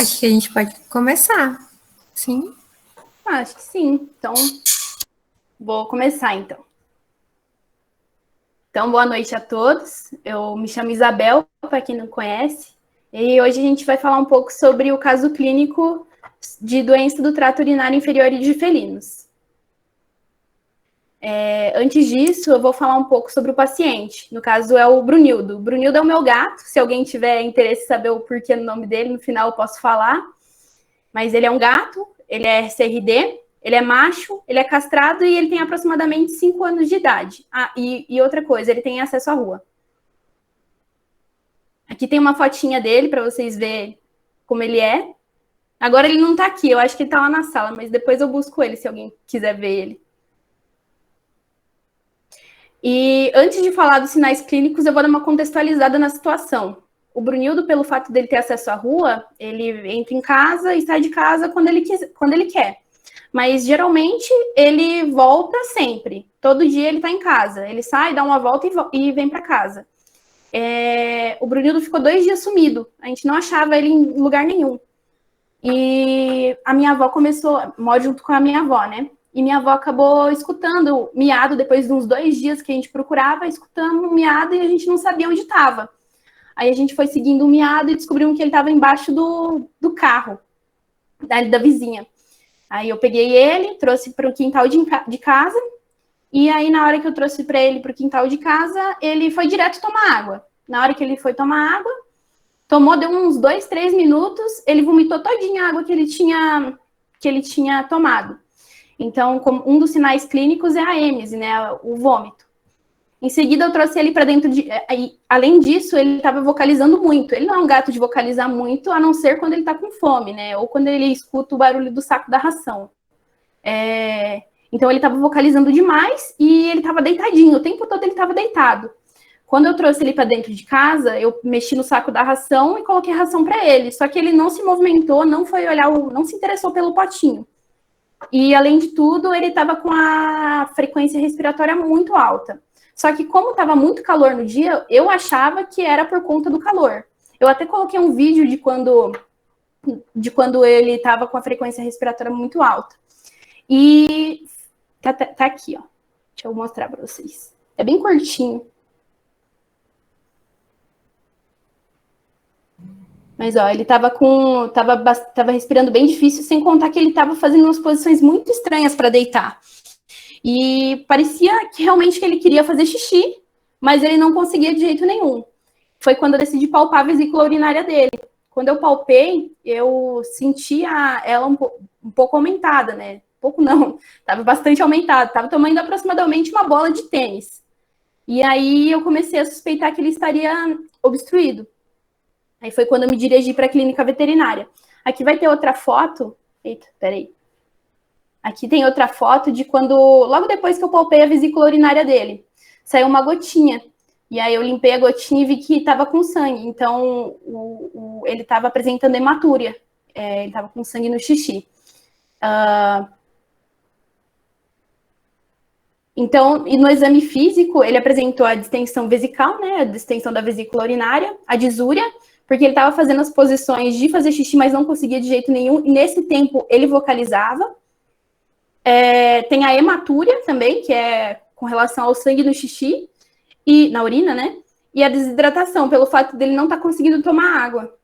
Acho que a gente pode começar. Sim. Acho que sim. Então, vou começar, então. Então, boa noite a todos. Eu me chamo Isabel, para quem não conhece. E hoje a gente vai falar um pouco sobre o caso clínico de doença do trato urinário inferior de felinos. Antes disso, eu vou falar um pouco sobre o paciente. No caso, é o Brunildo. O Brunildo é o meu gato. Se alguém tiver interesse em saber o porquê do nome dele, no final eu posso falar. Mas ele é um gato, ele é CRD, ele é macho, ele é castrado e ele tem aproximadamente 5 anos de idade. E outra coisa, ele tem acesso à rua. Aqui tem uma fotinha dele para vocês verem como ele é. Agora ele não tá aqui, eu acho que ele tá lá na sala, mas depois eu busco ele se alguém quiser ver ele. E antes de falar dos sinais clínicos, eu vou dar uma contextualizada na situação. O Brunildo, pelo fato dele ter acesso à rua, ele entra em casa e sai de casa quando ele quer. Mas geralmente ele volta sempre. Todo dia ele está em casa. Ele sai, dá uma volta e vem para casa. O Brunildo ficou 2 dias sumido. A gente não achava ele em lugar nenhum. E a minha avó moro junto com a minha avó, né? E minha avó acabou escutando miado depois de uns 2 dias que a gente procurava, escutando o miado e a gente não sabia onde estava. Aí a gente foi seguindo o miado e descobrimos que ele estava embaixo do carro da vizinha. Aí eu peguei ele, trouxe para o quintal de casa, e aí na hora que eu trouxe para ele para o quintal de casa, ele foi direto tomar água. Na hora que ele foi tomar água, deu uns 2, 3 minutos, ele vomitou todinha a água que ele tinha tomado. Então, um dos sinais clínicos é a êmese, né, o vômito. Em seguida, eu trouxe ele para dentro além disso, ele estava vocalizando muito. Ele não é um gato de vocalizar muito, a não ser quando ele está com fome, né? Ou quando ele escuta o barulho do saco da ração. Então, ele estava vocalizando demais e ele estava deitadinho. O tempo todo ele estava deitado. Quando eu trouxe ele para dentro de casa, eu mexi no saco da ração e coloquei a ração para ele. Só que ele não se movimentou, não foi olhar, não se interessou pelo potinho. E, além de tudo, ele estava com a frequência respiratória muito alta. Só que como estava muito calor no dia, eu achava que era por conta do calor. Eu até coloquei um vídeo de quando ele estava com a frequência respiratória muito alta. E tá aqui, ó. Deixa eu mostrar para vocês. É bem curtinho. Mas, ó, ele tava respirando bem difícil, sem contar que ele estava fazendo umas posições muito estranhas para deitar. E parecia que realmente ele queria fazer xixi, mas ele não conseguia de jeito nenhum. Foi quando eu decidi palpar a vesícula urinária dele. Quando eu palpei, eu senti ela um pouco aumentada, né? Pouco não, estava bastante aumentada. Estava tomando aproximadamente uma bola de tênis. E aí eu comecei a suspeitar que ele estaria obstruído. Aí foi quando eu me dirigi para a clínica veterinária. Aqui vai ter outra foto. Eita, peraí. Aqui tem outra foto de quando, logo depois que eu palpei a vesícula urinária dele, saiu uma gotinha. E aí eu limpei a gotinha e vi que estava com sangue. Então, ele estava apresentando hematúria. Ele estava com sangue no xixi. Então, e no exame físico, ele apresentou a distensão vesical, né? A distensão da vesícula urinária, a disúria, porque ele estava fazendo as posições de fazer xixi, mas não conseguia de jeito nenhum. E nesse tempo, ele vocalizava. Tem a hematúria também, que é com relação ao sangue no xixi e na urina, né? E a desidratação, pelo fato dele não estar conseguindo tomar água.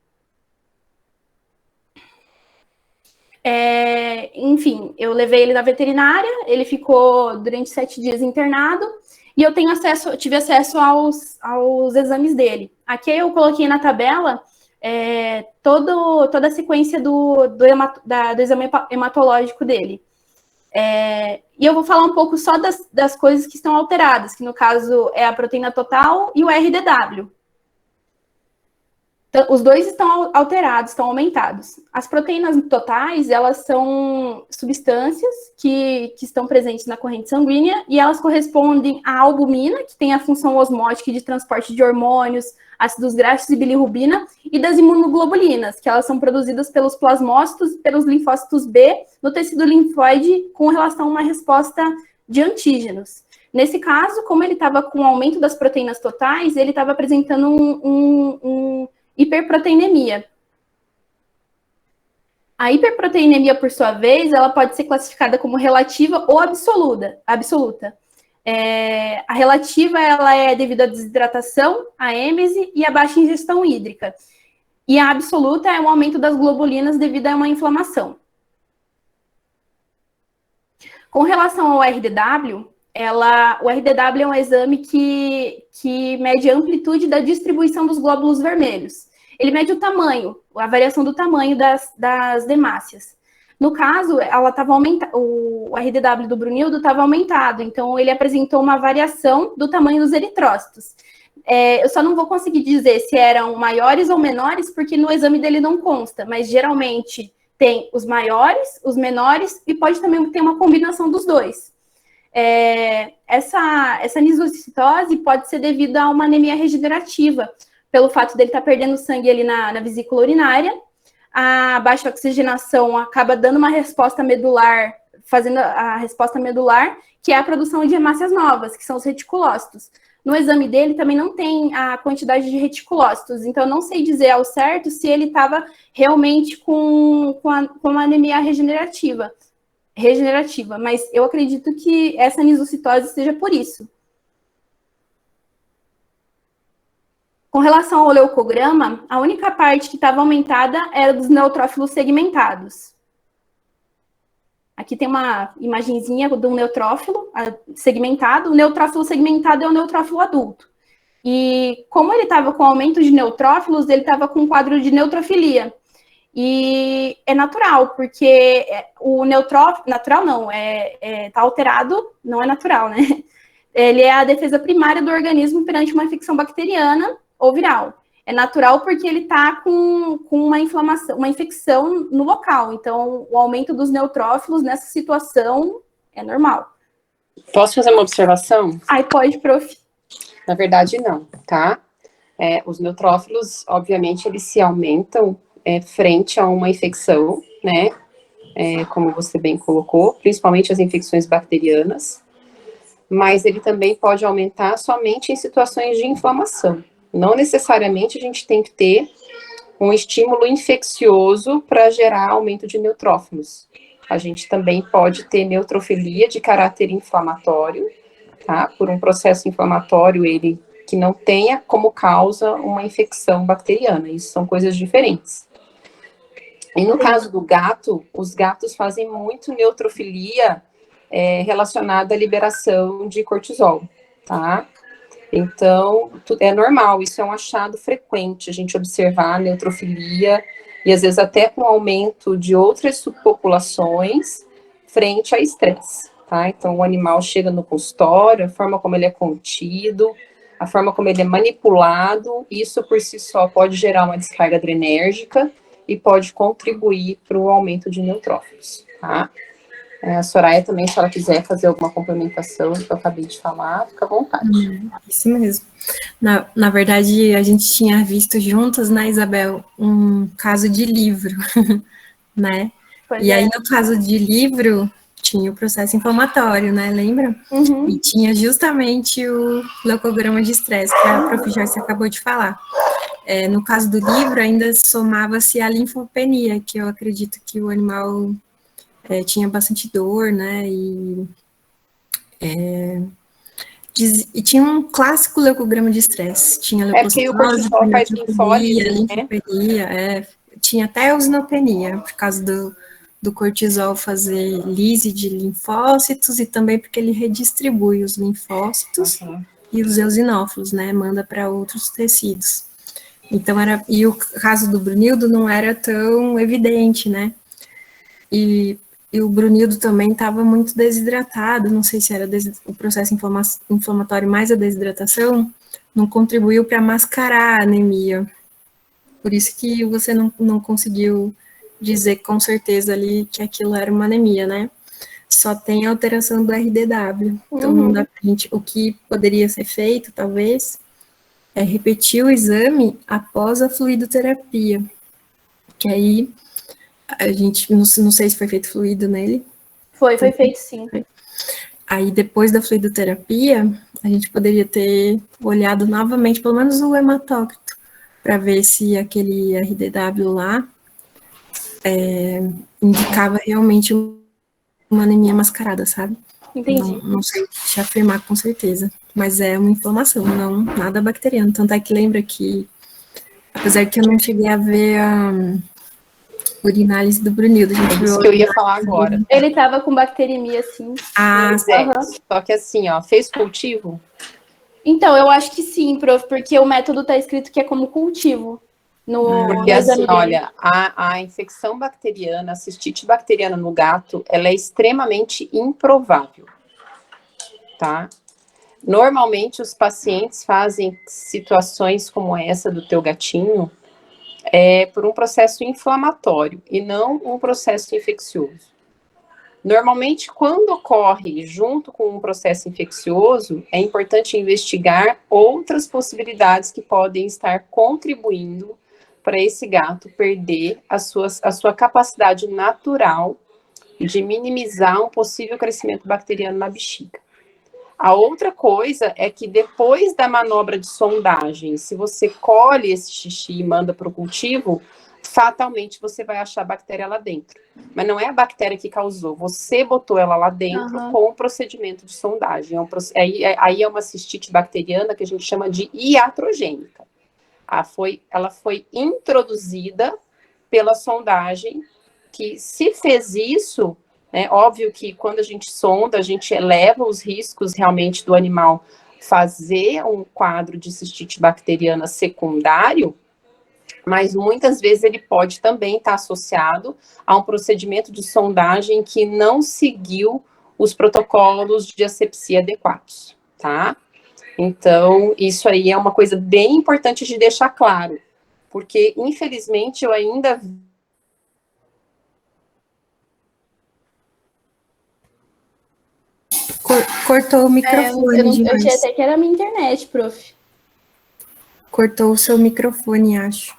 Enfim, eu levei ele na veterinária, ele ficou durante 7 dias internado, e eu tive acesso aos exames dele. Aqui eu coloquei na tabela toda a sequência do exame hematológico dele. E eu vou falar um pouco só das coisas que estão alteradas, que no caso é a proteína total e o RDW. Então, os dois estão alterados, estão aumentados. As proteínas totais, elas são substâncias que estão presentes na corrente sanguínea e elas correspondem à albumina, que tem a função osmótica de transporte de hormônios, ácidos graxos e bilirrubina, e das imunoglobulinas, que elas são produzidas pelos plasmócitos e pelos linfócitos B no tecido linfóide com relação a uma resposta de antígenos. Nesse caso, como ele estava com o aumento das proteínas totais, ele estava apresentando hiperproteinemia. A hiperproteinemia, por sua vez, ela pode ser classificada como relativa ou absoluta. A relativa ela é devido à desidratação, à êmese e à baixa ingestão hídrica. E a absoluta é um aumento das globulinas devido a uma inflamação. Com relação ao RDW, o RDW é um exame que mede a amplitude da distribuição dos glóbulos vermelhos. Ele mede o tamanho, a variação do tamanho das hemácias. No caso, o RDW do Brunildo estava aumentado, então ele apresentou uma variação do tamanho dos eritrócitos. Eu só não vou conseguir dizer se eram maiores ou menores, porque no exame dele não consta, mas geralmente tem os maiores, os menores, e pode também ter uma combinação dos dois. Essa nisocitose pode ser devido a uma anemia regenerativa, pelo fato dele estar perdendo sangue ali na vesícula urinária. A baixa oxigenação acaba dando uma resposta medular, fazendo a resposta medular, que é a produção de hemácias novas, que são os reticulócitos. No exame dele também não tem a quantidade de reticulócitos, então eu não sei dizer ao certo se ele estava realmente com uma anemia regenerativa, mas eu acredito que essa nisocitose seja por isso. Com relação ao leucograma, a única parte que estava aumentada era dos neutrófilos segmentados. Aqui tem uma imagenzinha de um neutrófilo segmentado. O neutrófilo segmentado é o neutrófilo adulto. E como ele estava com aumento de neutrófilos, ele estava com um quadro de neutrofilia. E é natural, porque o neutrófilo... Natural não, tá alterado, não é natural, né? Ele é a defesa primária do organismo perante uma infecção bacteriana ou viral. É natural porque ele está com uma inflamação, uma infecção no local. Então, o aumento dos neutrófilos nessa situação é normal. Posso fazer uma observação? Ai, pode, prof. Na verdade, não, tá? Os neutrófilos, obviamente, eles se aumentam frente a uma infecção, né? Como você bem colocou, principalmente as infecções bacterianas. Mas ele também pode aumentar somente em situações de inflamação. Não necessariamente a gente tem que ter um estímulo infeccioso para gerar aumento de neutrófilos. A gente também pode ter neutrofilia de caráter inflamatório, tá? Por um processo inflamatório, ele que não tenha como causa uma infecção bacteriana. Isso são coisas diferentes. E no caso do gato, os gatos fazem muito neutrofilia relacionada à liberação de cortisol, tá? Então, é normal, isso é um achado frequente, a gente observar a neutrofilia e às vezes até com aumento de outras subpopulações frente a estresse, tá? Então, o animal chega no consultório, a forma como ele é contido, a forma como ele é manipulado, isso por si só pode gerar uma descarga adrenérgica e pode contribuir para o aumento de neutrófilos, tá? A Soraya também, se ela quiser fazer alguma complementação do que eu acabei de falar, fica à vontade. Isso mesmo. Na verdade, a gente tinha visto juntas, né, Isabel, um caso de livro, né? E aí, no caso de livro, tinha o processo inflamatório, né, lembra? Uhum. E tinha justamente o leucograma de estresse, que a prof. Joyce acabou de falar. No caso do livro, ainda somava-se a linfopenia, que eu acredito que o animal tinha bastante dor, né, e tinha um clássico leucograma de estresse, tinha leucocitose, porque o cortisol faz linfopenia, tinha até eosinopenia, por causa do cortisol fazer lise de linfócitos e também porque ele redistribui os linfócitos e os eosinófilos, né, manda para outros tecidos. Então, e o caso do Brunildo não era tão evidente, né, e o Brunildo também estava muito desidratado, não sei se era o processo inflamatório mais a desidratação, não contribuiu para mascarar a anemia. Por isso que você não conseguiu dizer com certeza ali que aquilo era uma anemia, né? Só tem alteração do RDW. Então, não dá pra gente, o que poderia ser feito, talvez, é repetir o exame após a fluidoterapia. Que aí a gente, não sei se foi feito fluido nele. Foi feito sim. Aí, depois da fluidoterapia, a gente poderia ter olhado novamente, pelo menos o hematócrito, para ver se aquele RDW lá indicava realmente uma anemia mascarada, sabe? Entendi. Não sei te afirmar com certeza, mas é uma inflamação, não nada bacteriano. Tanto é que lembra que, apesar que eu não cheguei a ver a urinálise do Brunildo, a gente É viu isso que eu ia falar agora. Ele tava com bacteremia, sim. Pois é, Aham. só que assim, ó, fez cultivo? Então, eu acho que sim, prof, porque o método tá escrito que é como cultivo Porque no assim, exame dele. olha, a infecção bacteriana, a cistite bacteriana no gato, ela é extremamente improvável, tá? Normalmente os pacientes fazem situações como essa do teu gatinho por um processo inflamatório e não um processo infeccioso. Normalmente, quando ocorre junto com um processo infeccioso, é importante investigar outras possibilidades que podem estar contribuindo para esse gato perder a sua capacidade natural de minimizar um possível crescimento bacteriano na bexiga. A outra coisa é que depois da manobra de sondagem, se você colhe esse xixi e manda para o cultivo, fatalmente você vai achar a bactéria lá dentro. Mas não é a bactéria que causou, você botou ela lá dentro com o procedimento de sondagem. Aí é uma cistite bacteriana que a gente chama de iatrogênica. Ela foi introduzida pela sondagem, que se fez isso, óbvio que quando a gente sonda, a gente eleva os riscos realmente do animal fazer um quadro de cistite bacteriana secundário, mas muitas vezes ele pode também estar associado a um procedimento de sondagem que não seguiu os protocolos de asepsia adequados, tá? Então, isso aí é uma coisa bem importante de deixar claro, porque, infelizmente, eu ainda cortou o microfone, Eu achei Joyce. até que era a minha internet, prof. Cortou o seu microfone, acho.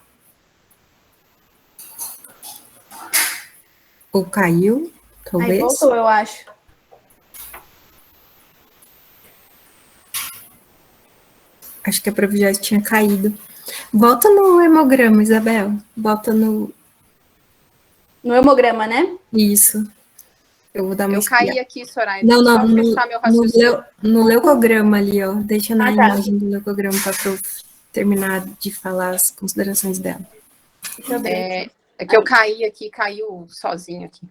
Ou caiu, talvez. Aí voltou, eu acho. Acho que a prof já tinha caído. Volta no hemograma, Isabel. Volta no... No hemograma, né? Isso. Eu vou dar uma Eu espiada. caí aqui, Soraya. Não, Deixa eu não, só fechar meu raciocínio. no leucograma ali, ó. Deixa na tá. imagem do leucograma para prof terminar de falar as considerações dela. Deixa eu ver. É que eu caí aqui, caiu sozinho aqui.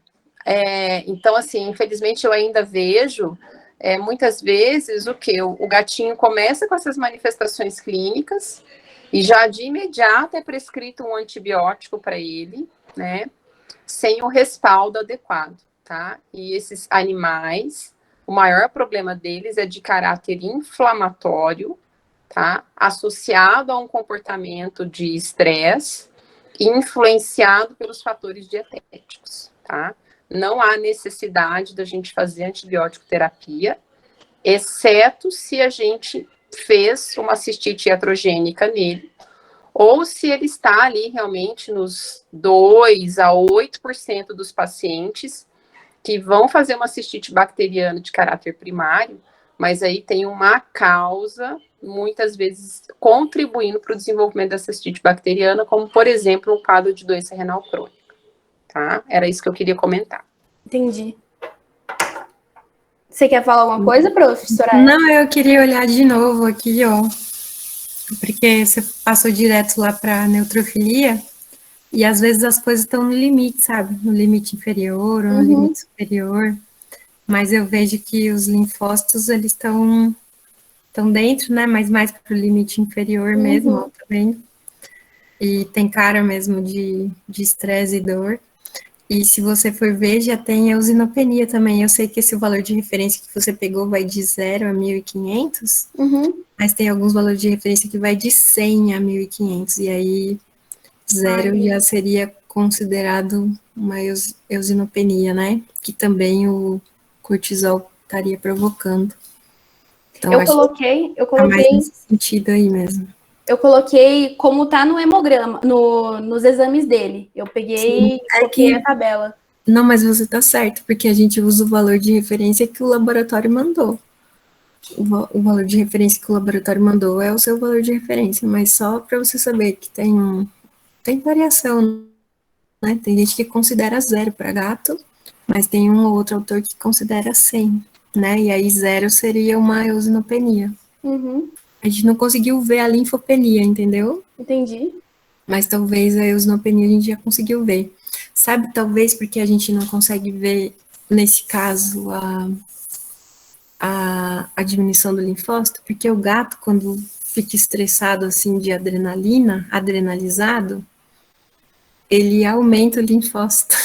Então, assim, infelizmente eu ainda vejo, muitas vezes, o que? O gatinho começa com essas manifestações clínicas e já de imediato é prescrito um antibiótico para ele, né? Sem o respaldo adequado, tá? E esses animais, o maior problema deles é de caráter inflamatório, tá? Associado a um comportamento de estresse, influenciado pelos fatores dietéticos, tá? Não há necessidade da gente fazer antibiótico terapia, exceto se a gente fez uma cistite iatrogênica nele, ou se ele está ali realmente nos 2 a 8% dos pacientes que vão fazer uma cistite bacteriana de caráter primário, mas aí tem uma causa, muitas vezes, contribuindo para o desenvolvimento da cistite bacteriana, como, por exemplo, um quadro de doença renal crônica, tá? Era isso que eu queria comentar. Entendi. Você quer falar alguma coisa, professora? Não, eu queria olhar de novo aqui, ó, porque você passou direto lá para neutrofilia, e às vezes as coisas estão no limite, sabe? No limite inferior ou no limite superior, mas eu vejo que os linfócitos, eles estão dentro, né, mas mais para o limite inferior mesmo, ó, tá vendo? E tem cara mesmo de estresse e dor. E se você for ver, já tem eosinopenia também. Eu sei que esse valor de referência que você pegou vai de 0 a 1.500, mas tem alguns valores de referência que vai de 100 a 1.500, e aí 0 já seria considerado uma eosinopenia, né? Que também o cortisol estaria provocando. Então, eu coloquei tá mais nesse sentido aí mesmo. Eu coloquei como tá no hemograma, nos exames dele. Eu peguei e coloquei a tabela. Não, mas você tá certo, porque a gente usa o valor de referência que o laboratório mandou. O valor de referência que o laboratório mandou é o seu valor de referência, mas só para você saber que tem variação, né? Tem gente que considera 0 para gato, mas tem um ou outro autor que considera 100, né? E aí 0 seria uma eosinopenia. Uhum, A gente não conseguiu ver a linfopenia, entendeu? entendi. Mas talvez a eosinopenia a gente já conseguiu ver. Sabe, talvez porque a gente não consegue ver, nesse caso, a diminuição do linfócito, porque o gato, quando fica estressado, assim, de adrenalina, adrenalizado, ele aumenta o linfócito.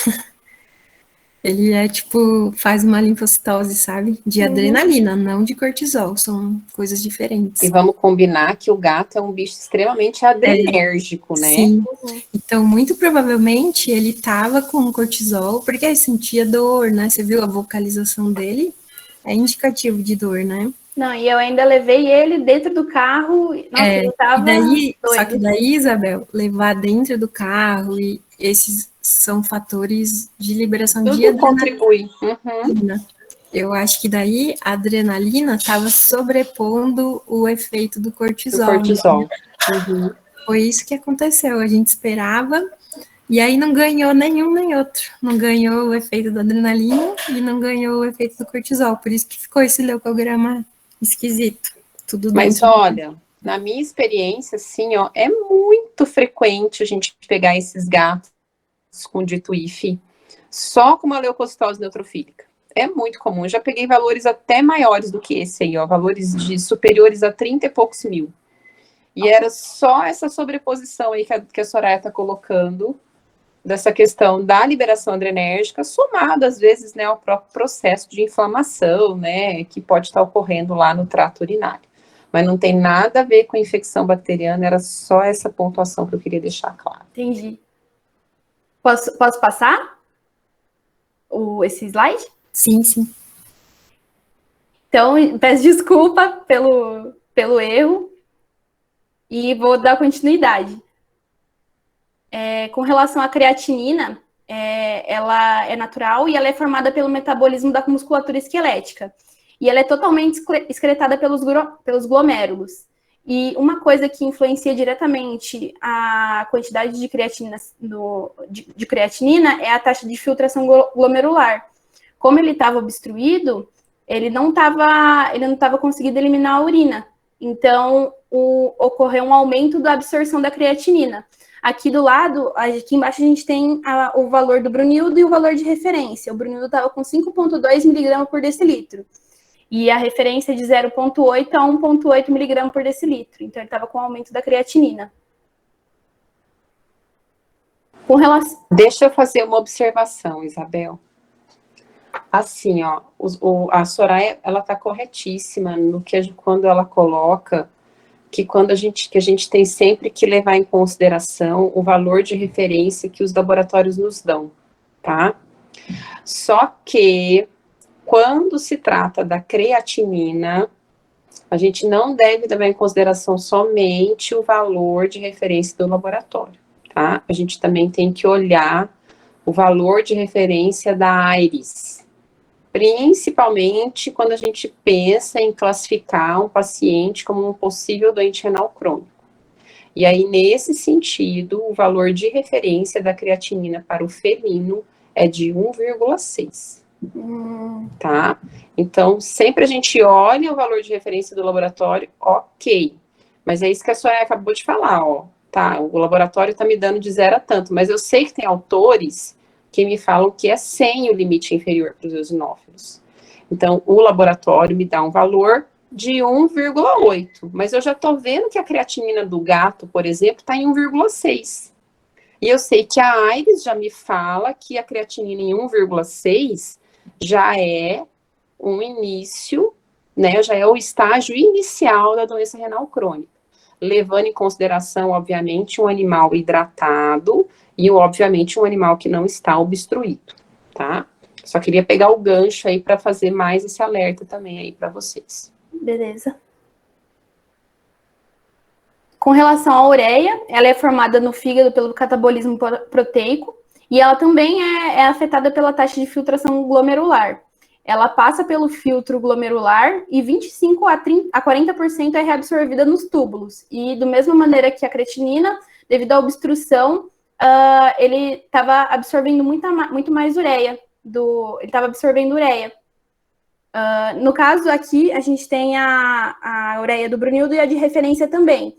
Ele tipo, faz uma linfocitose, sabe? De adrenalina, não de cortisol, são coisas diferentes. E vamos combinar que o gato é um bicho extremamente adrenérgico, né? Sim. Então, muito provavelmente, ele estava com cortisol, porque ele sentia dor, né? Você viu a vocalização dele? É indicativo de dor, né? Não, e eu ainda levei ele dentro do carro. Nossa, ele tava doido. Só que daí, Isabel, levar dentro do carro e esses são fatores de liberação de Tudo contribui. Uhum. Eu acho que daí a adrenalina estava sobrepondo o efeito do cortisol. Do cortisol. Uhum. Foi isso que aconteceu. A gente esperava e aí não ganhou nenhum nem outro. Não ganhou o efeito da adrenalina e não ganhou o efeito do cortisol. Por isso que ficou esse leucograma esquisito. Tudo Mas olha, na minha experiência, assim, ó, é muito frequente a gente pegar esses gatos com dito IF só com uma leucocitose neutrofílica. É muito comum. Eu já peguei valores até maiores do que esse aí, ó, valores de superiores a 30 e poucos mil. E era só essa sobreposição aí que a Soraya está colocando, dessa questão da liberação adrenérgica, somada, às vezes, né, ao próprio processo de inflamação, né, que pode estar ocorrendo lá no trato urinário. Mas não tem nada a ver com a infecção bacteriana, era só essa pontuação que eu queria deixar claro. Entendi. Posso passar esse slide? Sim, sim. Então, peço desculpa pelo erro e vou dar continuidade. Com relação à creatinina, ela é natural e ela é formada pelo metabolismo da musculatura esquelética. E ela é totalmente excretada pelos glomérulos. E uma coisa que influencia diretamente a quantidade de creatinina, de creatinina é a taxa de filtração glomerular. Como ele estava obstruído, ele não estava conseguindo eliminar a urina. Então, ocorreu um aumento da absorção da creatinina. Aqui do lado, aqui embaixo, a gente tem o valor do Brunildo e o valor de referência. O Brunildo estava com 5,2 mg por decilitro. E a referência de 0,8 a 1,8 mg por decilitro. Então, ele estava com aumento da creatinina. Com relação... Deixa eu fazer uma observação, Isabel. Assim, ó, a Soraya, ela está corretíssima no que quando ela coloca que que a gente tem sempre que levar em consideração o valor de referência que os laboratórios nos dão, tá? Só que quando se trata da creatinina, a gente não deve levar em consideração somente o valor de referência do laboratório, tá? A gente também tem que olhar o valor de referência da AIRES, principalmente quando a gente pensa em classificar um paciente como um possível doente renal crônico. E aí, nesse sentido, o valor de referência da creatinina para o felino é de 1,6. Tá? Então, sempre a gente olha o valor de referência do laboratório, ok. Mas é isso que a Soraya acabou de falar, ó. Tá, o laboratório tá me dando de 0 a tanto, mas eu sei que tem autores que me falam que é 100 o limite inferior para os eosinófilos. Então, o laboratório me dá um valor de 1,8, mas eu já tô vendo que a creatinina do gato, por exemplo, tá em 1,6. E eu sei que a AIRES já me fala que a creatinina em 1,6 já é um início, né, já é o estágio inicial da doença renal crônica, levando em consideração, obviamente, um animal hidratado e, obviamente, um animal que não está obstruído, tá? Só queria pegar o gancho aí para fazer mais esse alerta também aí para vocês. Beleza. Com relação à ureia, ela é formada no fígado pelo catabolismo proteico e ela também é afetada pela taxa de filtração glomerular. Ela passa pelo filtro glomerular e 25 a 40% é reabsorvida nos túbulos. E, da mesma maneira que a creatinina, devido à obstrução, ele estava absorvendo muito mais ureia. Ele estava absorvendo ureia. No caso aqui, a gente tem a ureia do Brunildo e a de referência também.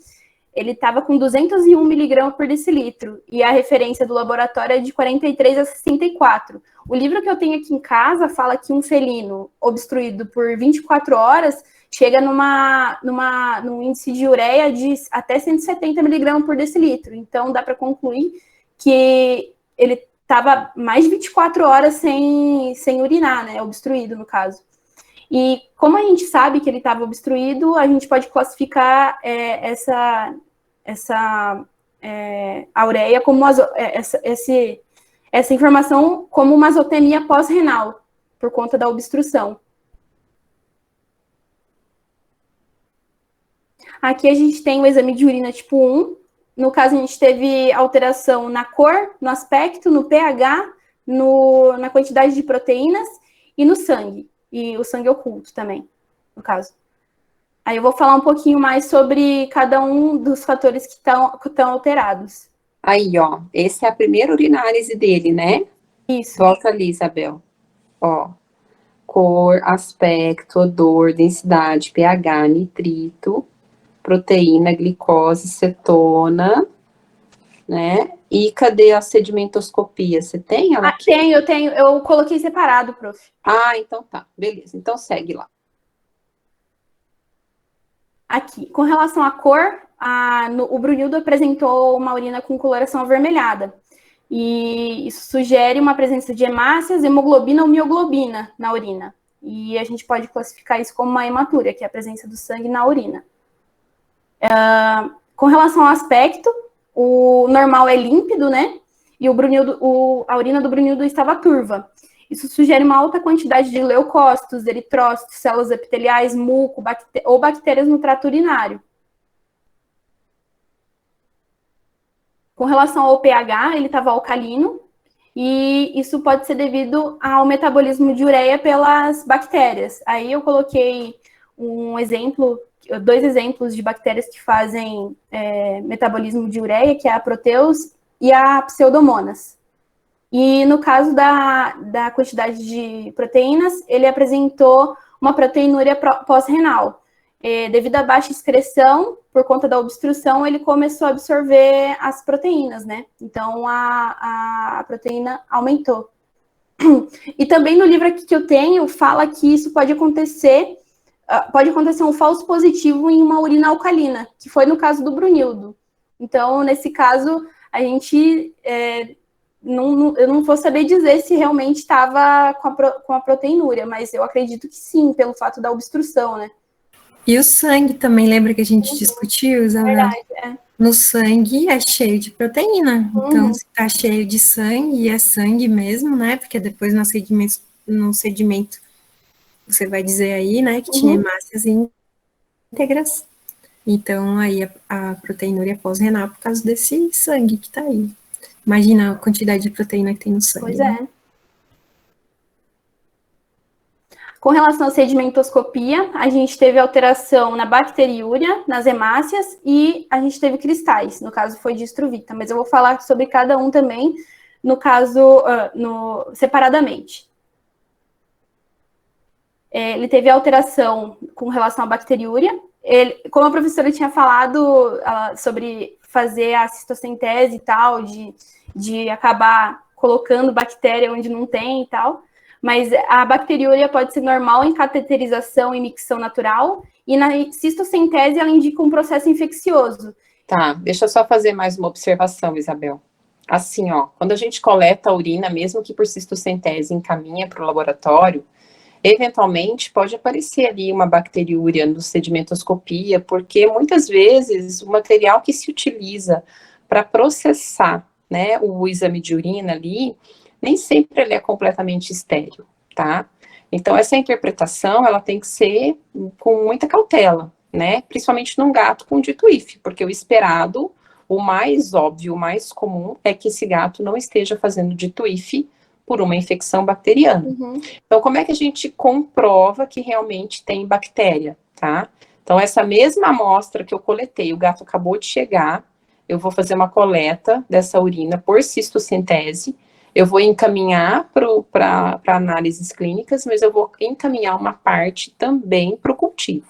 Ele estava com 201 miligramas por decilitro, e a referência do laboratório é de 43 a 64. O livro que eu tenho aqui em casa fala que um felino obstruído por 24 horas chega num índice de ureia de até 170 miligramas por decilitro. Então, dá para concluir que ele estava mais de 24 horas sem urinar, né? Obstruído, no caso. E como a gente sabe que ele estava obstruído, a gente pode classificar a ureia como essa informação como uma azotemia pós-renal, por conta da obstrução. Aqui a gente tem o exame de urina tipo 1. No caso, a gente teve alteração na cor, no aspecto, no pH, na quantidade de proteínas e no sangue. E o sangue oculto também, no caso. Aí eu vou falar um pouquinho mais sobre cada um dos fatores que estão alterados. Aí, ó, essa é a primeira urinálise dele, né? Isso. Volta ali, Isabel. Ó, cor, aspecto, odor, densidade, pH, nitrito, proteína, glicose, cetona, né? E cadê a sedimentoscopia? Você tem ela aqui? Eu tenho. Eu coloquei separado, prof. Ah, então tá. Beleza. Então segue lá. Aqui, com relação à cor, o Brunildo apresentou uma urina com coloração avermelhada. E isso sugere uma presença de hemácias, hemoglobina ou mioglobina na urina. E a gente pode classificar isso como uma hematúria, que é a presença do sangue na urina. Com relação ao aspecto, o normal é límpido, né? E a urina do Brunildo estava turva. Isso sugere uma alta quantidade de leucócitos, eritrócitos, células epiteliais, muco ou bactérias no trato urinário. Com relação ao pH, ele estava alcalino, e isso pode ser devido ao metabolismo de ureia pelas bactérias. Aí eu coloquei dois exemplos de bactérias que fazem metabolismo de ureia, que é a Proteus e a Pseudomonas. E no caso da quantidade de proteínas, ele apresentou uma proteinúria pós-renal. Devido à baixa excreção, por conta da obstrução, ele começou a absorver as proteínas, né? Então, a proteína aumentou. E também no livro aqui que eu tenho, fala que isso pode acontecer um falso positivo em uma urina alcalina, que foi no caso do Brunildo. Então, nesse caso, a gente... eu não vou saber dizer se realmente estava com a proteinúria, mas eu acredito que sim, pelo fato da obstrução, né? E o sangue também, lembra que a gente discutiu, Isabel? Verdade, No sangue é cheio de proteína. Então, se tá cheio de sangue, é sangue mesmo, né? Porque depois no sedimento você vai dizer aí, né, que tinha hemácias íntegras. Então, aí a proteinúria pós-renal por causa desse sangue que tá aí. Imagina a quantidade de proteína que tem no sangue. Pois é. Com relação à sedimentoscopia, a gente teve alteração na bacteriúria, nas hemácias, e a gente teve cristais, no caso foi de estruvita, mas eu vou falar sobre cada um também, no caso, separadamente. Ele teve alteração com relação à bacteriúria. Como a professora tinha falado sobre fazer a citocentese e tal, de acabar colocando bactéria onde não tem e tal, mas a bacteriúria pode ser normal em cateterização e micção natural, e na cistocentese ela indica um processo infeccioso. Tá, deixa eu só fazer mais uma observação, Isabel. Assim, ó, quando a gente coleta a urina, mesmo que por cistocentese encaminha para o laboratório, eventualmente pode aparecer ali uma bacteriúria no sedimentoscopia, porque muitas vezes o material que se utiliza para processar, né, o exame de urina ali, nem sempre ele é completamente estéril, tá? Então, essa interpretação, ela tem que ser com muita cautela, né? Principalmente num gato com dito IF, porque o esperado, o mais óbvio, o mais comum, é que esse gato não esteja fazendo dito IF por uma infecção bacteriana. Então, como é que a gente comprova que realmente tem bactéria, tá? Então, essa mesma amostra que eu coletei, o gato acabou de chegar, eu vou fazer uma coleta dessa urina por cistocentese, eu vou encaminhar para análises clínicas, mas eu vou encaminhar uma parte também para o cultivo,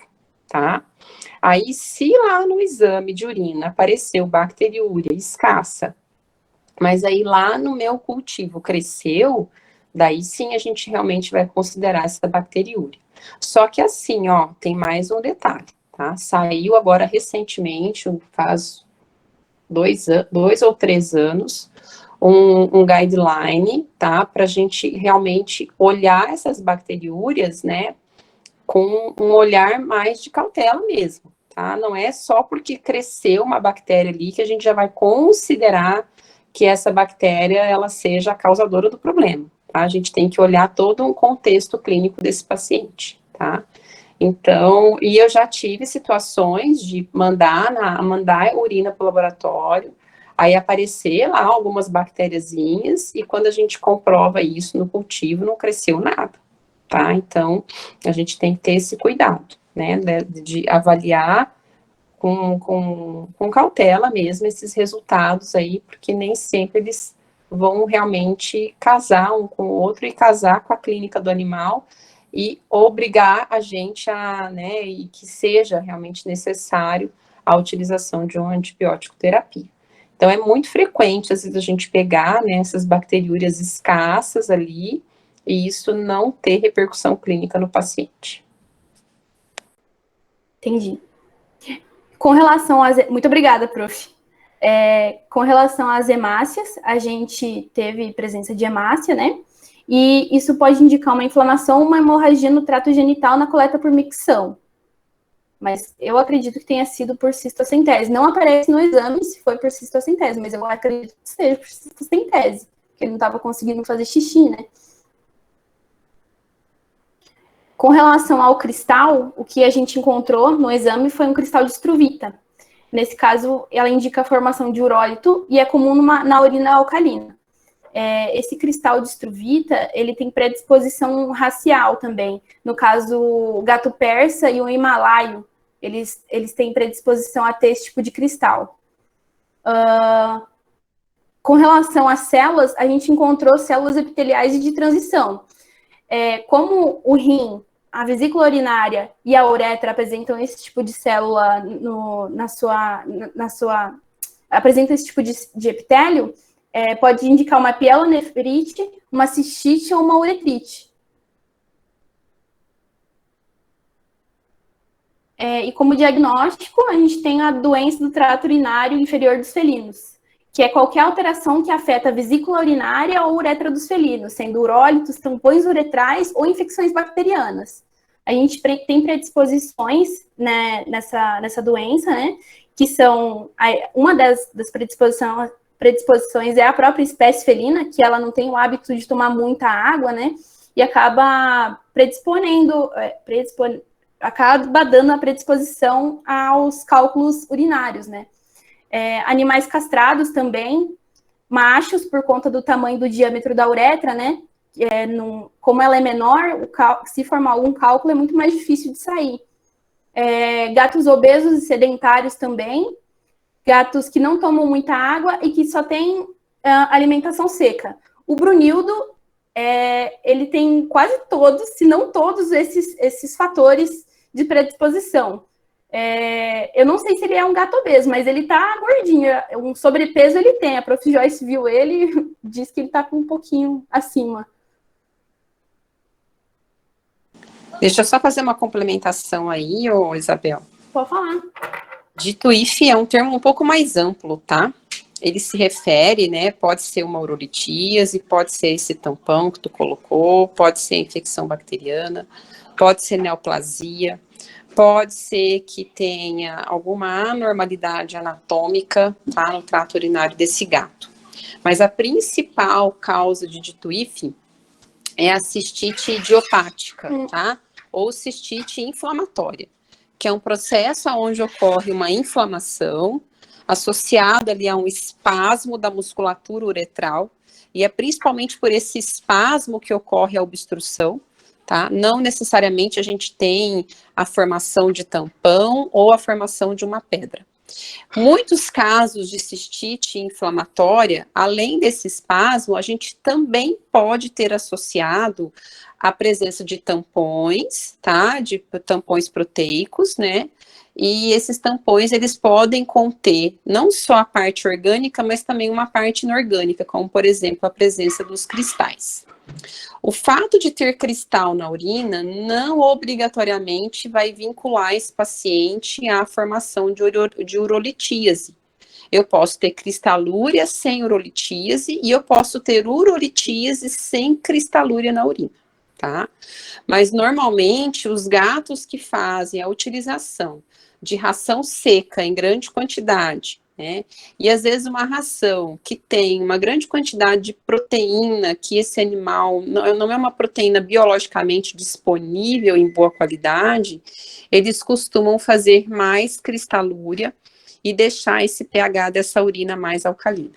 tá? Aí, se lá no exame de urina apareceu bacteriúria escassa, mas aí lá no meu cultivo cresceu, daí sim a gente realmente vai considerar essa bacteriúria. Só que assim, ó, tem mais um detalhe, tá? Saiu agora recentemente, faz 2 ou 3 anos, um guideline, tá? Para a gente realmente olhar essas bacteriúrias, né? Com um olhar mais de cautela mesmo, tá? Não é só porque cresceu uma bactéria ali que a gente já vai considerar que essa bactéria, ela seja a causadora do problema, tá? A gente tem que olhar todo um contexto clínico desse paciente, tá? Então, e eu já tive situações de mandar urina para o laboratório, aí aparecer lá algumas bactériazinhas, e quando a gente comprova isso no cultivo, não cresceu nada, tá? Então, a gente tem que ter esse cuidado, né, de avaliar com cautela mesmo esses resultados aí, porque nem sempre eles vão realmente casar um com o outro e casar com a clínica do animal, e obrigar a gente a, né, e que seja realmente necessário a utilização de uma antibiótico terapia. Então, é muito frequente, às vezes, a gente pegar, né, essas bacteriúrias escassas ali, e isso não ter repercussão clínica no paciente. Entendi. Com relação às... Muito obrigada, prof. Com relação às hemácias, a gente teve presença de hemácia, né? E isso pode indicar uma inflamação ou uma hemorragia no trato genital na coleta por micção. Mas eu acredito que tenha sido por cistocentese. Não aparece no exame se foi por cistocentese, mas eu acredito que seja por cistocentese, porque ele não estava conseguindo fazer xixi, né? Com relação ao cristal, o que a gente encontrou no exame foi um cristal de estruvita. Nesse caso, ela indica a formação de urólito e é comum na urina alcalina. Esse cristal de estruvita, ele tem predisposição racial também. No caso, o gato persa e o himalaio, eles têm predisposição a ter esse tipo de cristal. Com relação às células, a gente encontrou células epiteliais de transição. Como o rim, a vesícula urinária e a uretra apresentam esse tipo de célula apresentam esse tipo de epitélio, pode indicar uma pielonefrite, uma cistite ou uma uretrite. E como diagnóstico, a gente tem a doença do trato urinário inferior dos felinos, que é qualquer alteração que afeta a vesícula urinária ou uretra dos felinos, sendo urólitos, tampões uretrais ou infecções bacterianas. A gente tem predisposições, né, nessa doença, né, que são, uma das predisposições é a própria espécie felina, que ela não tem o hábito de tomar muita água, né, e acaba acaba dando a predisposição aos cálculos urinários, né. Animais castrados também, machos, por conta do tamanho do diâmetro da uretra, né, como ela é menor, se formar algum cálculo é muito mais difícil de sair. Gatos obesos e sedentários também, gatos que não tomam muita água e que só têm alimentação seca. O brunildo, ele tem quase todos, se não todos, esses fatores de predisposição. Eu não sei se ele é um gato obeso, mas ele tá gordinho, um sobrepeso ele tem. A prof. Joyce viu ele e disse que ele tá com um pouquinho acima. Deixa eu só fazer uma complementação aí, Isabel. Pode falar. DITUIF é um termo um pouco mais amplo, tá? Ele se refere, né, pode ser uma urolitíase, pode ser esse tampão que tu colocou, pode ser infecção bacteriana, pode ser neoplasia, pode ser que tenha alguma anormalidade anatômica, tá, no trato urinário desse gato. Mas a principal causa de DITUIF é a cistite idiopática, tá? Ou cistite inflamatória, que é um processo onde ocorre uma inflamação associada ali a um espasmo da musculatura uretral, e é principalmente por esse espasmo que ocorre a obstrução, tá? Não necessariamente a gente tem a formação de tampão ou a formação de uma pedra. Muitos casos de cistite inflamatória, além desse espasmo, a gente também pode ter associado a presença de tampões, tá? De tampões proteicos, né? E esses tampões, eles podem conter não só a parte orgânica, mas também uma parte inorgânica, como, por exemplo, a presença dos cristais. O fato de ter cristal na urina não obrigatoriamente vai vincular esse paciente à formação de urolitíase. Eu posso ter cristalúria sem urolitíase e eu posso ter urolitíase sem cristalúria na urina, tá? Mas normalmente os gatos que fazem a utilização de ração seca em grande quantidade, né? E às vezes uma ração que tem uma grande quantidade de proteína, que esse animal não é uma proteína biologicamente disponível em boa qualidade, eles costumam fazer mais cristalúria e deixar esse pH dessa urina mais alcalina.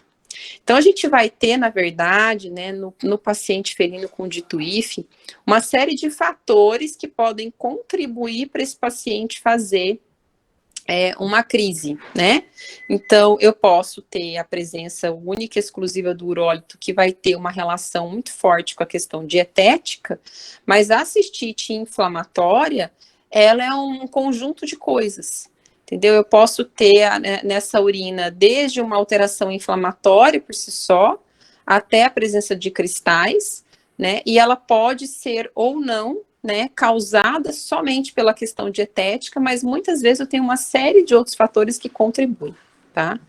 Então, a gente vai ter, na verdade, né, no paciente felino com DITO-IF, uma série de fatores que podem contribuir para esse paciente fazer uma crise, né? Então, eu posso ter a presença única e exclusiva do urólito, que vai ter uma relação muito forte com a questão dietética, mas a cistite inflamatória, ela é um conjunto de coisas, entendeu? Eu posso ter nessa urina desde uma alteração inflamatória por si só, até a presença de cristais, né? E ela pode ser ou não, né, causada somente pela questão dietética, mas muitas vezes eu tenho uma série de outros fatores que contribuem, tá?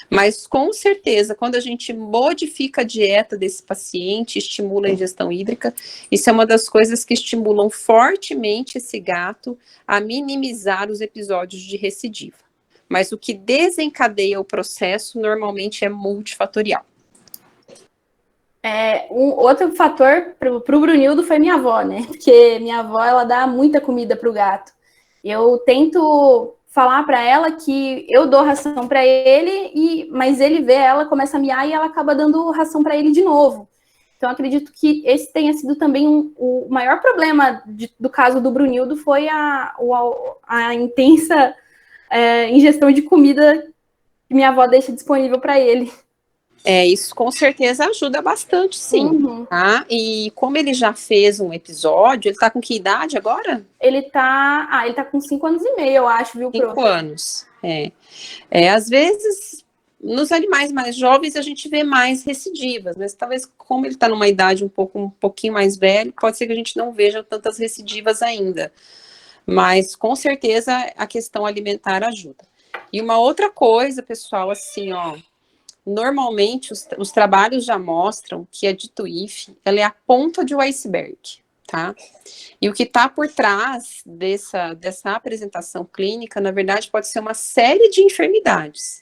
Mas com certeza, quando a gente modifica a dieta desse paciente, estimula a ingestão hídrica, isso é uma das coisas que estimulam fortemente esse gato a minimizar os episódios de recidiva. Mas o que desencadeia o processo normalmente é multifatorial. Outro fator para o Brunildo foi minha avó, né? Porque minha avó, ela dá muita comida para o gato. Eu tento falar para ela que eu dou ração para ele, mas ele vê ela, começa a miar e ela acaba dando ração para ele de novo. Então, acredito que esse tenha sido também o maior problema do caso do Brunildo, foi a intensa ingestão de comida que minha avó deixa disponível para ele. Isso com certeza ajuda bastante, sim, tá? E como ele já fez um episódio, ele tá com que idade agora? Ele tá com 5 anos e meio, eu acho, viu, prof? 5 anos, às vezes, nos animais mais jovens, a gente vê mais recidivas, mas talvez como ele tá numa idade um pouquinho mais velho, pode ser que a gente não veja tantas recidivas ainda. Mas, com certeza, a questão alimentar ajuda. E uma outra coisa, pessoal, assim, ó, normalmente, os trabalhos já mostram que a DITO-IF, ela é a ponta de um iceberg, tá? E o que está por trás dessa apresentação clínica, na verdade, pode ser uma série de enfermidades.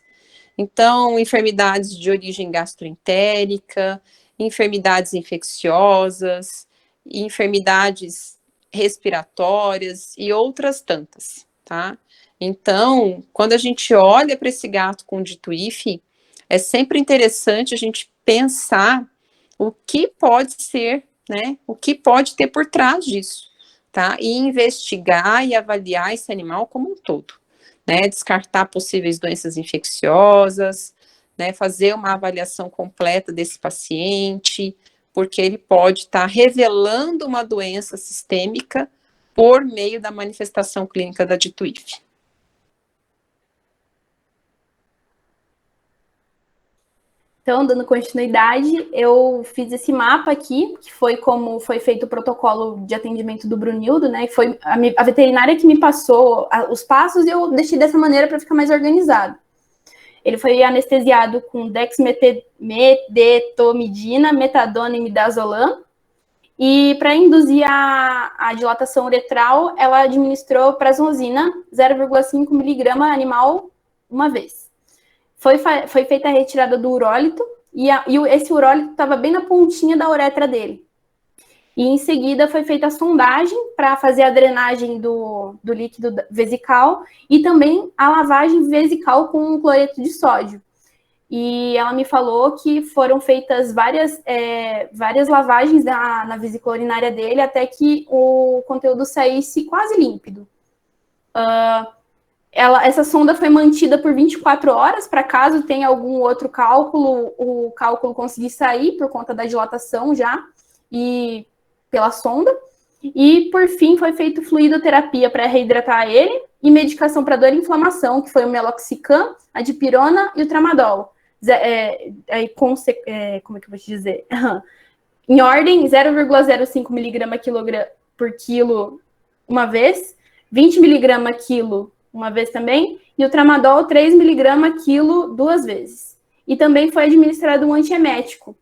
Então, enfermidades de origem gastroentérica, enfermidades infecciosas, enfermidades respiratórias e outras tantas, tá? Então, quando a gente olha para esse gato com DITO-IF, é sempre interessante a gente pensar o que pode ser, né, o que pode ter por trás disso, tá? E investigar e avaliar esse animal como um todo, né? Descartar possíveis doenças infecciosas, né? Fazer uma avaliação completa desse paciente, porque ele pode estar revelando uma doença sistêmica por meio da manifestação clínica da DITO-IF. Então, dando continuidade, eu fiz esse mapa aqui, que foi como foi feito o protocolo de atendimento do Brunildo, né? Foi a veterinária que me passou os passos e eu deixei dessa maneira para ficar mais organizado. Ele foi anestesiado com dexmedetomidina, metadona e midazolam. E para induzir a dilatação uretral, ela administrou prazosina, 0,5 miligrama animal, uma vez. Foi feita a retirada do urólito, e esse urólito estava bem na pontinha da uretra dele. E em seguida foi feita a sondagem para fazer a drenagem do líquido vesical e também a lavagem vesical com cloreto de sódio. E ela me falou que foram feitas várias lavagens na vesícula urinária dele até que o conteúdo saísse quase límpido. Essa sonda foi mantida por 24 horas, para caso tenha algum outro cálculo, o cálculo conseguir sair por conta da dilatação já, e pela sonda. E, por fim, foi feito fluidoterapia para reidratar ele e medicação para dor e inflamação, que foi o meloxicam, a dipirona e o tramadol. Como é que eu vou te dizer? Em ordem, 0,05 mg por quilo uma vez, 20 mg quilo uma vez também, e o tramadol 3 mg quilo 2 vezes. E também foi administrado um antiemético.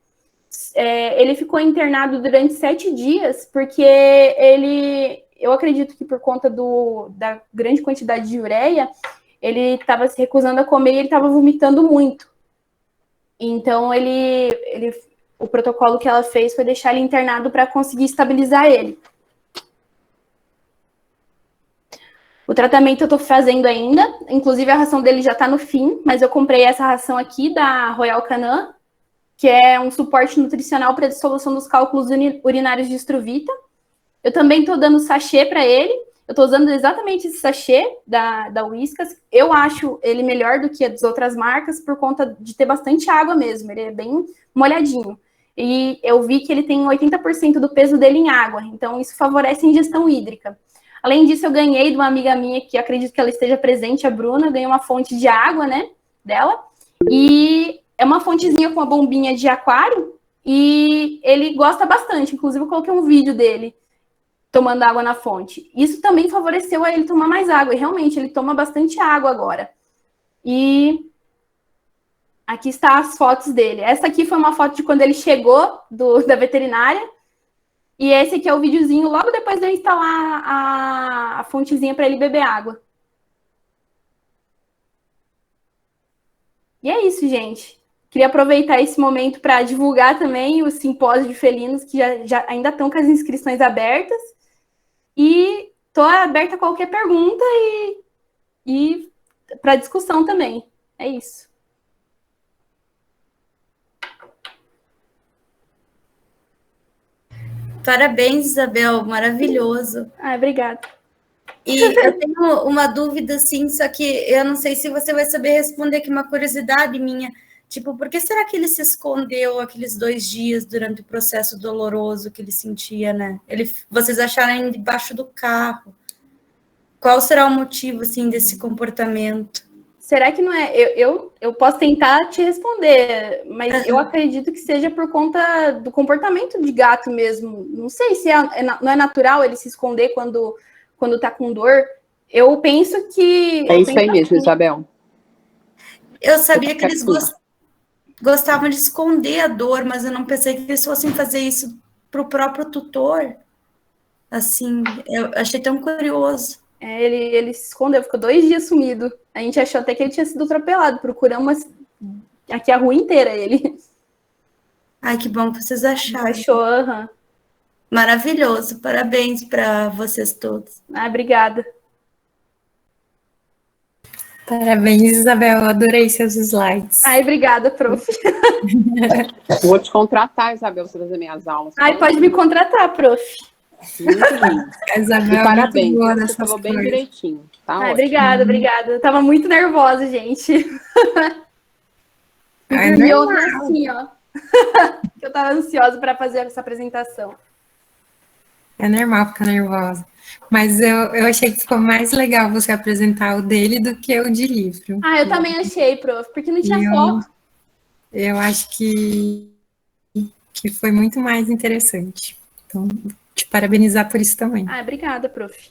Ele ficou internado durante 7 dias, porque eu acredito que por conta da grande quantidade de ureia, ele estava se recusando a comer e ele estava vomitando muito. Então, o protocolo que ela fez foi deixar ele internado para conseguir estabilizar ele. O tratamento eu estou fazendo ainda, inclusive a ração dele já está no fim, mas eu comprei essa ração aqui da Royal Canin, que é um suporte nutricional para a dissolução dos cálculos urinários de Struvita. Eu também estou dando sachê para ele. Eu estou usando exatamente esse sachê da Whiskas. Eu acho ele melhor do que as outras marcas por conta de ter bastante água mesmo. Ele é bem molhadinho. E eu vi que ele tem 80% do peso dele em água. Então, isso favorece a ingestão hídrica. Além disso, eu ganhei de uma amiga minha, que acredito que ela esteja presente, a Bruna. Eu ganhei uma fonte de água, né, dela. E é uma fontezinha com uma bombinha de aquário. E ele gosta bastante. Inclusive, eu coloquei um vídeo dele tomando água na fonte. Isso também favoreceu a ele tomar mais água. E realmente, ele toma bastante água agora. E aqui está as fotos dele. Essa aqui foi uma foto de quando ele chegou da veterinária. E esse aqui é o videozinho logo depois de eu instalar a fontezinha para ele beber água. E é isso, gente. Queria aproveitar esse momento para divulgar também o simpósio de felinos, que já ainda estão com as inscrições abertas. E estou aberta a qualquer pergunta e para discussão também. É isso. Parabéns, Isabel, maravilhoso. Obrigada. E eu tenho uma dúvida, assim, só que eu não sei se você vai saber responder, que uma curiosidade minha. Tipo, por que será que ele se escondeu aqueles 2 dias durante o processo doloroso que ele sentia, né? Vocês acharam ele debaixo do carro. Qual será o motivo, assim, desse comportamento? Será que não é? Eu posso tentar te responder, mas eu acredito que seja por conta do comportamento de gato mesmo. Não sei se não é natural ele se esconder quando tá com dor. Eu penso que... É isso aí mesmo, Isabel. Eu sabia que eles gostavam de esconder a dor, mas eu não pensei que eles fossem fazer isso para o próprio tutor. Assim, eu achei tão curioso. Ele se escondeu, ficou 2 dias sumido. A gente achou até que ele tinha sido atropelado. Procuramos aqui a rua inteira ele. Ai, que bom que vocês acharam. Achou, aham. Maravilhoso. Parabéns para vocês todos. Obrigada. Parabéns, Isabel. Eu adorei seus slides. Obrigada, prof. Vou te contratar, Isabel, para fazer minhas aulas. Pode me contratar, prof. Muito lindo. Isabel, parabéns, você falou bem direitinho. Tá obrigada. Eu tava muito nervosa, gente. Dormi ontem assim, ó. Eu tava ansiosa para fazer essa apresentação. É normal ficar nervosa. Mas eu achei que ficou mais legal você apresentar o dele do que o de livro. Eu também achei, prof, porque não tinha foto. Eu acho que foi muito mais interessante. Então, te parabenizar por isso também. Obrigada, prof.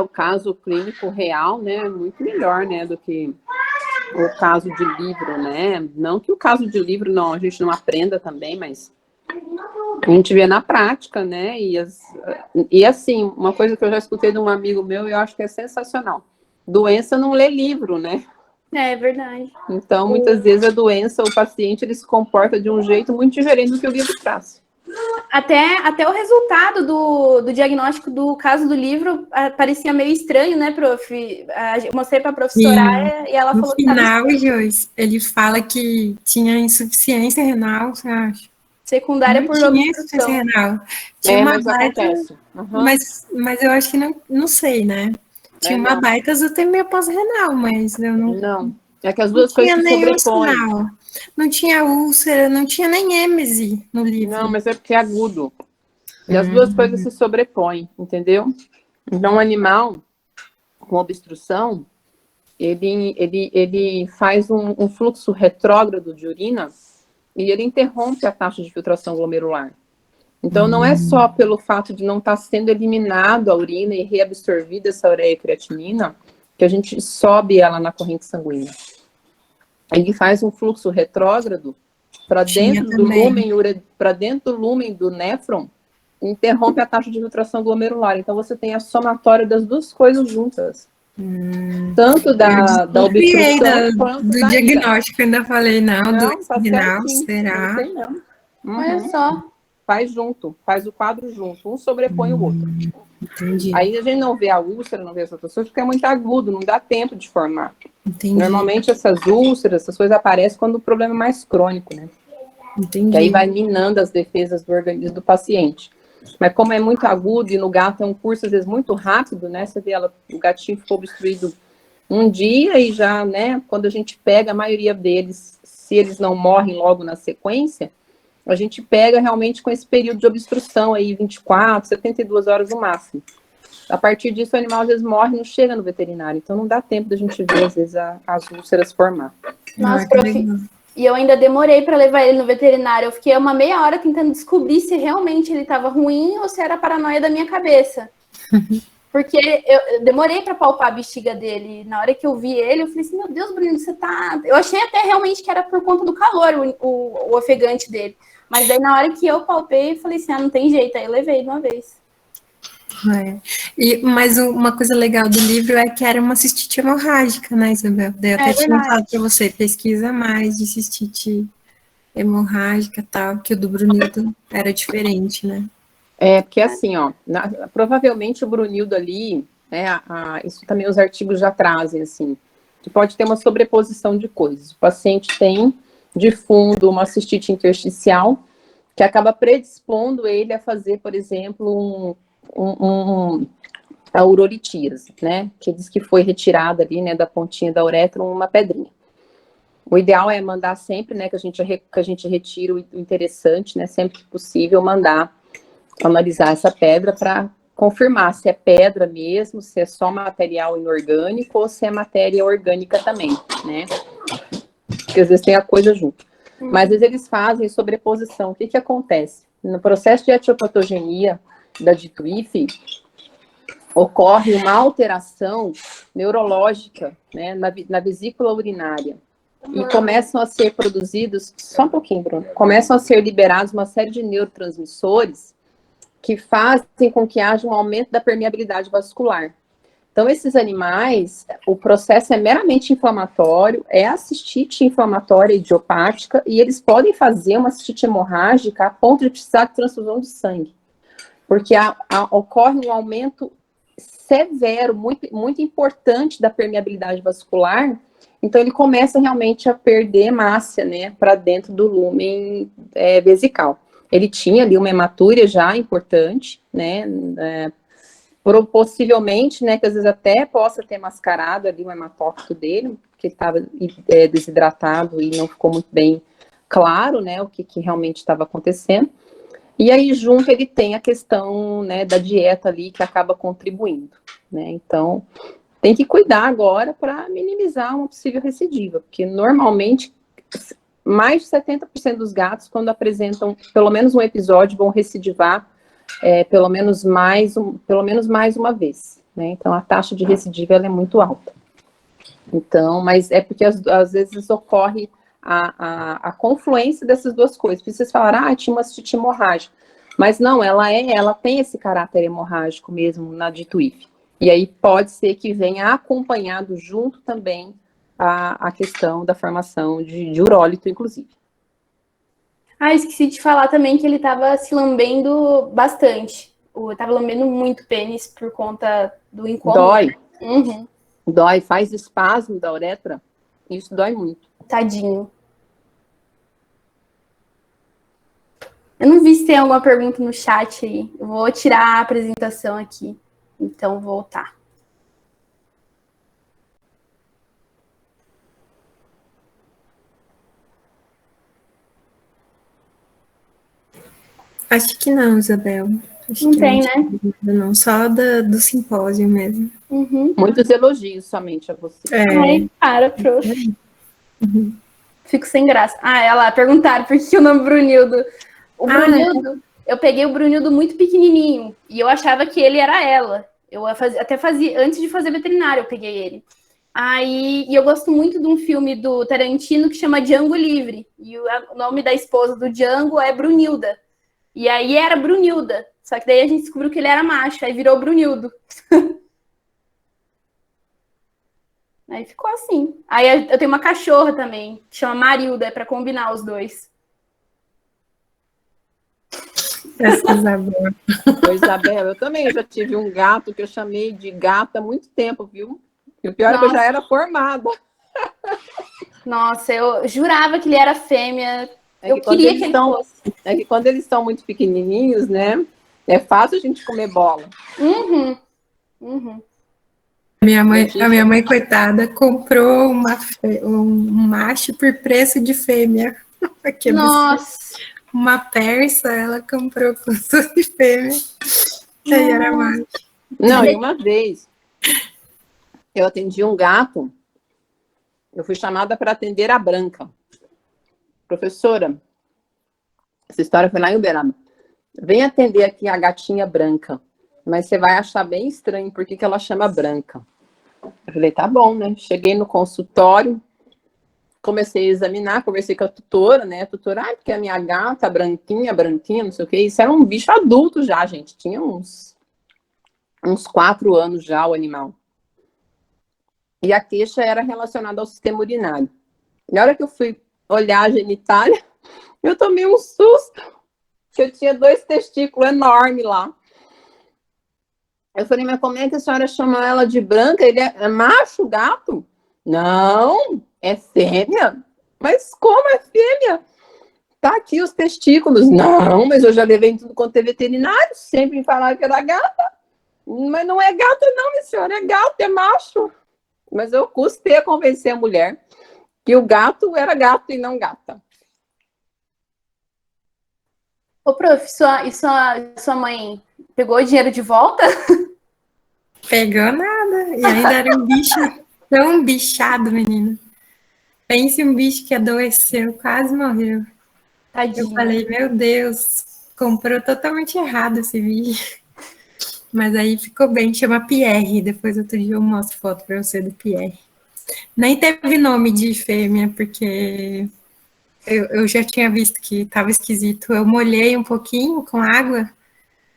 O caso clínico real, né, muito melhor, né, do que o caso de livro, né? Não que o caso de livro a gente não aprenda também, mas a gente vê na prática, né? E assim, uma coisa que eu já escutei de um amigo meu e eu acho que é sensacional. Doença não lê livro, né? É verdade. Então, muitas vezes a doença, o paciente, ele se comporta de um jeito muito diferente do que o livro traz. Até o resultado do diagnóstico do caso do livro parecia meio estranho, né, prof? Eu mostrei para a professora e ela falou que... No final, Joyce, ele fala que tinha insuficiência renal, você acha? Secundária por tinha obstrução. insuficiência renal. Tinha uma mas baita, acontece. Uhum. mas eu acho que não sei, né? Tinha uma não. baita azotemia pós-renal, mas eu Não. É que as não duas coisas tinha se nenhum sobrepõem. sinal. Não tinha úlcera, não tinha nem êmese no livro. Não, mas é porque é agudo. E as duas coisas se sobrepõem, entendeu? Então, o animal com obstrução, ele faz um fluxo retrógrado de urina e ele interrompe a taxa de filtração glomerular. Então, não é só pelo fato de não estar sendo eliminado a urina e reabsorvida essa ureia e creatinina que a gente sobe ela na corrente sanguínea. Ele faz um fluxo retrógrado para dentro do lúmen, para dentro do lúmen do néfron, interrompe a taxa de filtração glomerular. Então, você tem a somatória das duas coisas juntas. Tanto da obstrução quanto do da ira. diagnóstico, ainda falei, não, Não, do tá renal, certinho. será? Não sei não. Olha só. Faz junto, faz o quadro junto, um sobrepõe o outro. Entendi. Aí a gente não vê a úlcera, não vê as outras coisas, porque é muito agudo, não dá tempo de formar. Entendi. Normalmente essas úlceras, essas coisas aparecem quando o problema é mais crônico, né? Entendi. Que aí vai minando as defesas do organismo do paciente. Mas como é muito agudo e no gato é um curso, às vezes, muito rápido, né? Você vê o gatinho ficou obstruído um dia e já, né? Quando a gente pega a maioria deles, se eles não morrem logo na sequência, a gente pega realmente com esse período de obstrução aí, 24, 72 horas no máximo. A partir disso, o animal às vezes morre e não chega no veterinário. Então, não dá tempo da gente ver, às vezes, as úlceras formar. Nossa, prof. E eu ainda demorei para levar ele no veterinário. Eu fiquei uma meia hora tentando descobrir se realmente ele estava ruim ou se era paranoia da minha cabeça. Porque eu demorei para palpar a bexiga dele. Na hora que eu vi ele, eu falei assim, meu Deus, Bruno, você tá... Eu achei até realmente que era por conta do calor, o ofegante dele. Mas daí, na hora que eu palpei, eu falei assim, não tem jeito. Aí eu levei de uma vez. Mas uma coisa legal do livro é que era uma cistite hemorrágica, né, Isabel? Daí eu até tinha falado para você, pesquisa mais de cistite hemorrágica e tal, que o do Brunildo era diferente, né? Porque assim, ó, provavelmente o Brunildo ali, né, isso também os artigos já trazem, assim, que pode ter uma sobreposição de coisas. O paciente tem, de fundo, uma cistite intersticial, que acaba predispondo ele a fazer, por exemplo, a urolitíase, né, que diz que foi retirada ali, né, da pontinha da uretra uma pedrinha. O ideal é mandar sempre, né, que a gente retire o interessante, né, sempre que possível, mandar analisar essa pedra para confirmar se é pedra mesmo, se é só material inorgânico ou se é matéria orgânica também, né? Porque às vezes tem a coisa junto. Mas às vezes eles fazem sobreposição. O que acontece? No processo de etiopatogenia da DITUIF, ocorre uma alteração neurológica, né, na vesícula urinária. E começam a ser produzidos, só um pouquinho, Bruno, começam a ser liberados uma série de neurotransmissores que fazem com que haja um aumento da permeabilidade vascular. Então, esses animais, o processo é meramente inflamatório, é a cistite inflamatória idiopática, e eles podem fazer uma cistite hemorrágica a ponto de precisar de transfusão de sangue. Porque ocorre um aumento severo, muito, muito importante da permeabilidade vascular, então ele começa realmente a perder massa, né, para dentro do lúmen vesical. Ele tinha ali uma hematúria já importante, né, possivelmente, né, que às vezes até possa ter mascarado ali o hematócrito dele, porque ele estava desidratado e não ficou muito bem claro, né, o que realmente estava acontecendo. E aí, junto, ele tem a questão, né, da dieta ali, que acaba contribuindo, né, então, tem que cuidar agora para minimizar uma possível recidiva, porque normalmente mais de 70% dos gatos, quando apresentam pelo menos um episódio, vão recidivar pelo menos mais uma vez, né? Então, a taxa de recidiva ela é muito alta. Então, mas é porque às vezes ocorre a confluência dessas duas coisas. Porque vocês falaram, tinha uma cistite hemorrágica. Mas não, ela tem esse caráter hemorrágico mesmo na DITUIF. E aí pode ser que venha acompanhado junto também a questão da formação de urólito, inclusive. Esqueci de falar também que ele estava se lambendo bastante. Estava lambendo muito pênis por conta do incômodo. Dói. Uhum. Dói, faz espasmo da uretra. Isso dói muito. Tadinho. Eu não vi se tem alguma pergunta no chat aí. Eu vou tirar a apresentação aqui. Então, voltar. Acho que não, Isabel. Acho Não que tem, não né? não, só do simpósio mesmo. Uhum. Muitos elogios somente a você. Ai, para, prof. Uhum. Fico sem graça. Ah, ela lá, perguntaram por que o nome Brunildo. O Brunildo, eu peguei o Brunildo muito pequenininho e eu achava que ele era ela. Eu até fazia, antes de fazer veterinário, eu peguei ele. Aí, e eu gosto muito de um filme do Tarantino que chama Django Livre. E o nome da esposa do Django é Brunilda. E aí era Brunilda. Só que daí a gente descobriu que ele era macho, aí virou Brunildo. Aí ficou assim. Aí eu tenho uma cachorra também, que chama Marilda, é pra combinar os dois. Essa Isabel. Ô, Isabel, eu também já tive um gato que eu chamei de gata há muito tempo, viu? E o pior é que eu já era formada. Nossa, eu jurava que ele era fêmea. É Eu queria que ele fosse. É que quando eles são muito pequenininhos, né? É fácil a gente comer bola. Uhum. Uhum. A minha mãe, coitada, comprou um macho por preço de fêmea. Que Nossa. uma persa, ela comprou com preço de fêmea. Aí era macho. Não, e uma vez eu atendi um gato, eu fui chamada para atender a Branca. Professora, essa história foi lá em Uberaba. Vem atender aqui a gatinha Branca, mas você vai achar bem estranho porque que ela chama Branca. Eu falei, tá bom, né? Cheguei no consultório, comecei a examinar, conversei com a tutora, né? A tutora, porque a minha gata, branquinha, não sei o quê. Isso era um bicho adulto já, gente. Tinha uns 4 anos já o animal. E a queixa era relacionada ao sistema urinário. Na hora que eu fui olhar a genitália, eu tomei um susto, que eu tinha 2 testículos enormes lá. Eu falei, mas como é que a senhora chama ela de Branca? Ele é macho, gato? Não, é fêmea. Mas como é fêmea? Tá aqui os testículos. Não, mas eu já levei tudo quanto é veterinário, sempre me falaram que era gata. Mas não é gata não, minha senhora, é gato, é macho. Mas eu custei a convencer a mulher que o gato era gato e não gata. Ô, prof, sua mãe pegou o dinheiro de volta? Pegou nada. E ainda era um bicho tão bichado, menino. Pense um bicho que adoeceu, quase morreu. Tadinho. Eu falei, meu Deus, comprou totalmente errado esse bicho. Mas aí ficou bem, chama Pierre. Depois outro dia eu mostro foto pra você do Pierre. Nem teve nome de fêmea, porque eu já tinha visto que estava esquisito. Eu molhei um pouquinho com água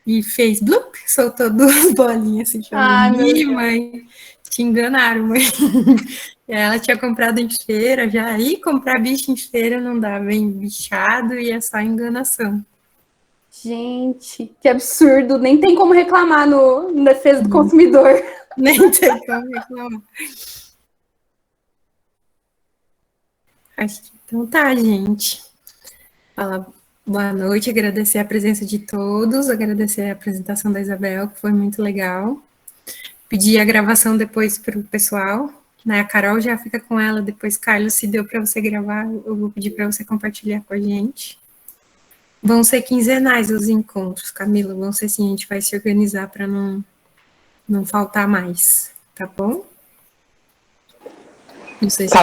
e fez blup, soltou 2 bolinhas assim. Falei, mãe, te enganaram, mãe. Ela tinha comprado em feira já. E comprar bicho em feira não dá, vem bichado e é só enganação. Gente, que absurdo. Nem tem como reclamar no defesa do consumidor. Nem tem como reclamar. Acho que então tá, gente. Falar boa noite, agradecer a presença de todos, agradecer a apresentação da Isabel, que foi muito legal. Pedir a gravação depois para o pessoal, né? A Carol já fica com ela, depois, Carlos, se deu para você gravar, eu vou pedir para você compartilhar com a gente. Vão ser quinzenais os encontros, Camila, vão ser assim, a gente vai se organizar para não faltar mais, tá bom? Não sei se